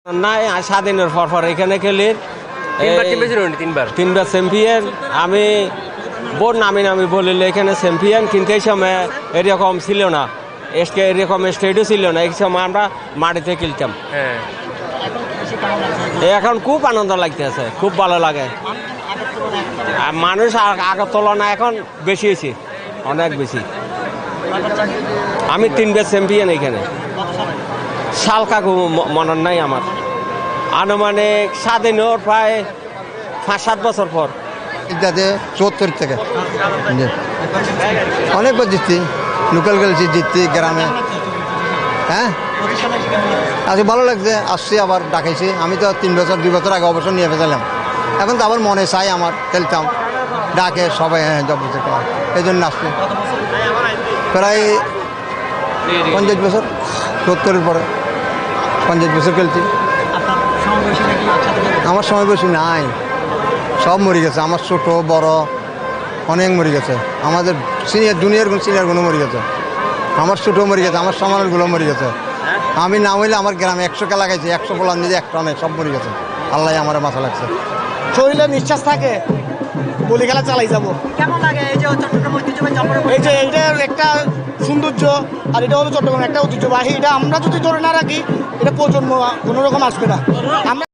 না স্বাধীনের পর এখানে খেলি তিনবার চ্যাম্পিয়ন। আমি বোর্ড নামি বলিলে এখানে চ্যাম্পিয়ন, কিন্তু এই সময় এরকম ছিল না, এরকম স্টেটও ছিল না। এই সময় আমরা মাটিতে খেলতাম। এখন খুব আনন্দ লাগতেছে, খুব ভালো লাগে। মানুষ আগের তুলনায় এখন বেশি হয়েছে, অনেক বেশি। আমি তিনবার চ্যাম্পিয়ন এখানে। সাল কাকু মনে নাই আমার, আনুমানিক স্বাধীন হওয়ার প্রায় 5-7 বছর পর। যাতে 74 থেকে অনেকবার জিতছি, লোকাল খেলছি, জিতছি গ্রামে। হ্যাঁ আজকে ভালো লাগছে, আসছি আবার ডাকাইছি। আমি তো 2 বছর আগে অবসর নিয়ে ফেছিলাম, এখন তো আবার মনে চাই আমার খেলতাম, ডাকে সবাই। হ্যাঁ জব এই জন্য আসছি। প্রায় 50 বছর, 70-এর পরে 50 বছর খেলছি। আমার সময় বেশি নাই, সব মরে গেছে। আমার ছোট বড় অনেক মরে গেছে। আমাদের সিনিয়রগুলো মরে গেছে। আমার ছোটো মরে গেছে, আমার সমানেরগুলো মরে গেছে। আমি না হইলে আমার গ্রামে 100 কে লাগাইছি, 100 বলার নিজে একটা নেই, সব মরে গেছে। আল্লাহ আমার মাথা লাগছে। শরীরে নিঃশ্বাস থাকে, বলি খেলা চালাই যাবো। কেমন লাগে এই যে চট্টগ্রাম ঐতিহ্যবাহী এই যে এইটার একটা সৌন্দর্য, আর এটা হলো চট্টগ্রাম একটা ঐতিহ্যবাহী। এটা আমরা যদি ধরে না রাখি, এটা প্রজন্ম কোনো রকম আসবে না। আমরা